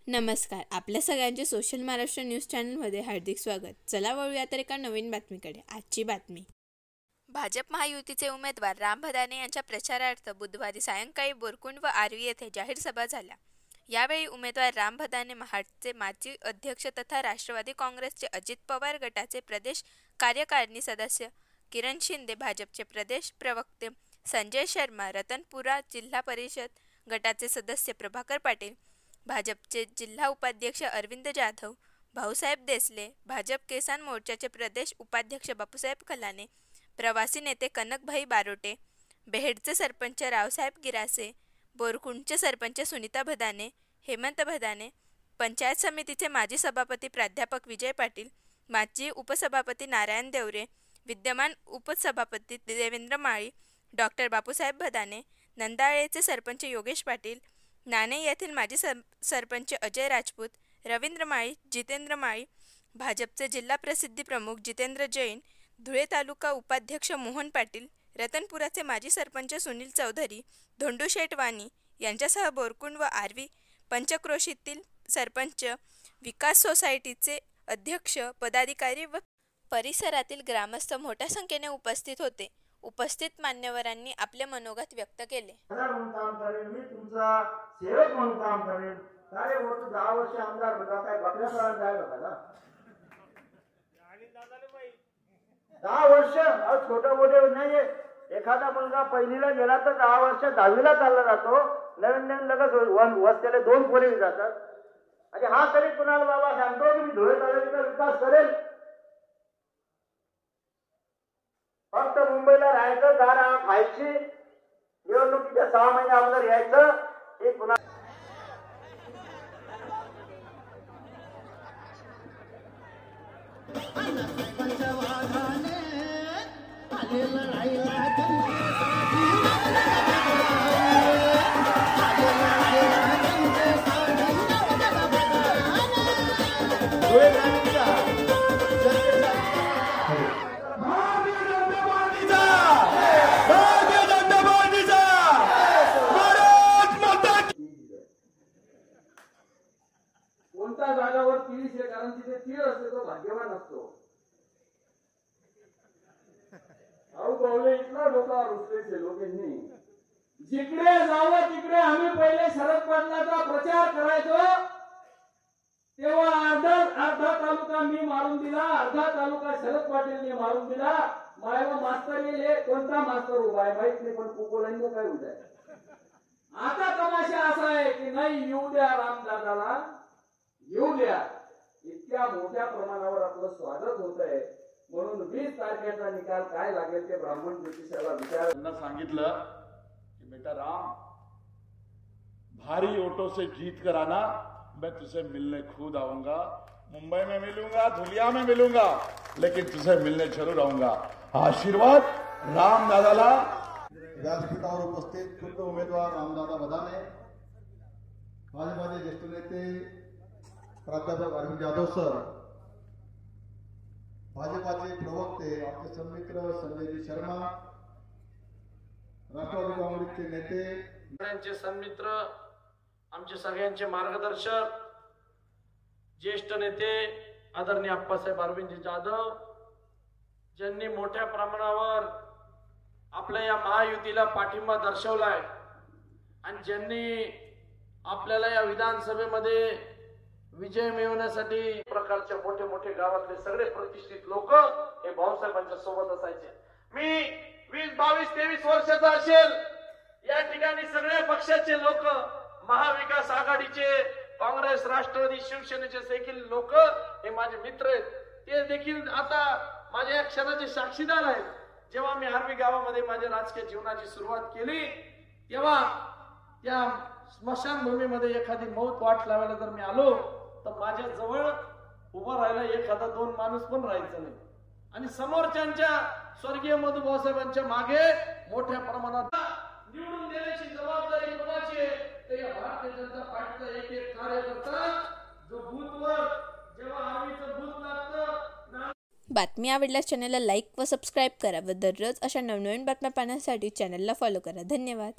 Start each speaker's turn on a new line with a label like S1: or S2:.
S1: नमस्कार. आपल्या सगळ्यांचे सोशल महाराष्ट्र न्यूज चॅनलमध्ये हार्दिक स्वागत. चला वळूया तर एका नवीन बातमीकडे. आजची बातमी. भाजप महायुतीचे उमेदवार राम भदाने यांच्या प्रचारार्थ बुधवारी सायंकाळी बोरकुंड व आर्वी येथे जाहीर सभा झाल्या. यावेळी उमेदवार राम भदाने महाडचे माजी अध्यक्ष तथा राष्ट्रवादी काँग्रेसचे अजित पवार गटाचे प्रदेश कार्यकारिणी सदस्य किरण शिंदे, भाजपचे प्रदेश प्रवक्ते संजय शर्मा, रतनपुरा जिल्हा परिषद गटाचे सदस्य प्रभाकर पाटील, भाजपचे जिल्हा उपाध्यक्ष अरविंद जाधव, भाऊसाहेब देसले, भाजप किसान मोर्चाचे प्रदेश उपाध्यक्ष बापूसाहेब कलाने, प्रवासी नेते कनकभाई बारोटे, बेहेडचे सरपंच रावसाहेब गिरासे, बोरकुंडचे सरपंच सुनीता भदाने, हेमंत भदाने, पंचायत समितीचे माजी सभापती प्राध्यापक विजय पाटील, माजी उपसभापती नारायण देवरे, विद्यमान उपसभापती देवेंद्र माळी, डॉक्टर बापूसाहेब भदाने, नंदाळेचे सरपंच योगेश पाटील, नाणे येथील माजी सरपंच अजय राजपूत, रवींद्र माळी, जितेंद्र माळी, भाजपचे जिल्हा प्रसिद्धी प्रमुख जितेंद्र जैन, धुळे तालुका उपाध्यक्ष मोहन पाटील, रतनपुराचे माजी सरपंच सुनील चौधरी, धोंडूशेठ वाणी यांच्यासह बोरकुंड व आर्वी पंचक्रोशीतील सरपंच, विकास सोसायटीचे अध्यक्ष, पदाधिकारी व परिसरातील ग्रामस्थ मोठ्या संख्येने उपस्थित होते. उपस्थित मान्यवरांनी आपले मनोगत व्यक्त केले.
S2: मी तुमचा सेवक म्हणून काम करेन. काय होतं 10 वर्ष आमदार होता, काय बकऱ्यापर्यंत जायला होता का? 10 वर्ष छोटं मोठे नाहीये. एखादा मुलगा पहिलीला गेला तर 10 वर्ष 10वीला चालला जातो. नवीन लगेच वस्त्याला 2 पोरी जातात. आणि हा तरी कुणाला बाबा सांगतो की मी धुळे तालुक्याचा विकास करेल. फक्त मुंबईला राहायचं, दारा खायची, निवडणुकीच्या 6 महिने अगोदर यायचं. हे पुन्हा कोणत्या जागावर 30 आहे, कारण तिथे तीळ असते तो भाग्यवान असतो. पावले इतका डोका रुसले लोकांनी. जिकडे जावं तिकडे आम्ही पहिले शरद पाटलाचा प्रचार करायचो. तेव्हा अर्धा तालुका मी मारून दिला, अर्धा तालुका शरद पाटीलने मारून दिला. मायवा मास्तर येले, कोणता मास्तर उभा आहे माहित नाही, पण कुकोलांनी काय उद्या. आता तमाशा असा आहे की नाही, येऊ द्या रामदादाला, येऊ द्या. इतक्या मोठ्या प्रमाणावर आपलं स्वागत होत आहे. म्हणून 20 तारखेचा निकाल काय लागेल ते ब्राह्मण ज्योतिषाला विचार सांगितलं कि बेटा राम, भारी ऑटो से जीत कर आना, मैं तुझे मिलने खुद आऊंगा. मुंबई में मिलूंगा, धुलिया में मिलूंगा, लेकिन तुझे मिलने जरूर आऊंगा. आशीर्वाद राम दादाला.
S3: व्यासपीठावर उपस्थित खुद्द उमेदवार रामदादा भदाने, भाजपाचे ज्येष्ठ नेते प्राध्यापक अरविंद जाधव सर, भाजपाचे प्रवक्ते आमचे सन्मित्र संजय शर्मा, राष्ट्रवादी काँग्रेसचे नेते,
S4: सन्मित्र, आमचे सगळ्यांचे मार्गदर्शक, ज्येष्ठ नेते आदरणीय अप्पासाहेब अरविंद जाधव, ज्यांनी मोठ्या प्रमाणावर आपल्या या महायुतीला पाठिंबा दर्शवलाय आणि ज्यांनी आपल्याला या विधानसभेमध्ये विजय मिळवण्यासाठी प्रकारचे मोठे मोठे गावातले सगळे प्रतिष्ठित लोक हे भाऊसाहेबांच्या सोबत असायचे. मी 20, 22, 23 वर्षाचा असेल, या ठिकाणी सगळ्या पक्षाचे लोक, महाविकास आघाडीचे, काँग्रेस, राष्ट्रवादी, शिवसेनेचे देखील लोक हे माझे मित्र आहेत. ते देखील आता माझ्या या क्षणाचे साक्षीदार आहेत. जेव्हा मी आर्वी गावामध्ये माझ्या राजकीय जीवनाची सुरुवात केली, तेव्हा त्या स्मशानभूमीमध्ये एखादी मौत वाट लावायला जर मी आलो तर माझ्या जवळ उभा राहायला एखादा 2 माणूस पण राहायचं नाही. आणि समोरच्यांच्या स्वर्गीय मधु भाऊसाहेबांच्या मागे मोठ्या प्रमाणात निवडून देण्याची जबाबदारी कोणाची आहे, तर या भारतीय जनता पार्टीचा एक कार्यकर्ता जो बूथवर जेव्हा आर्वीचं बूथ लागतं.
S1: बातमी आवडल्यास चॅनलला लाईक व सबस्क्राईब करा व दररोज अशा नवनवीन बातम्या पाहण्यासाठी चॅनलला फॉलो करा. धन्यवाद.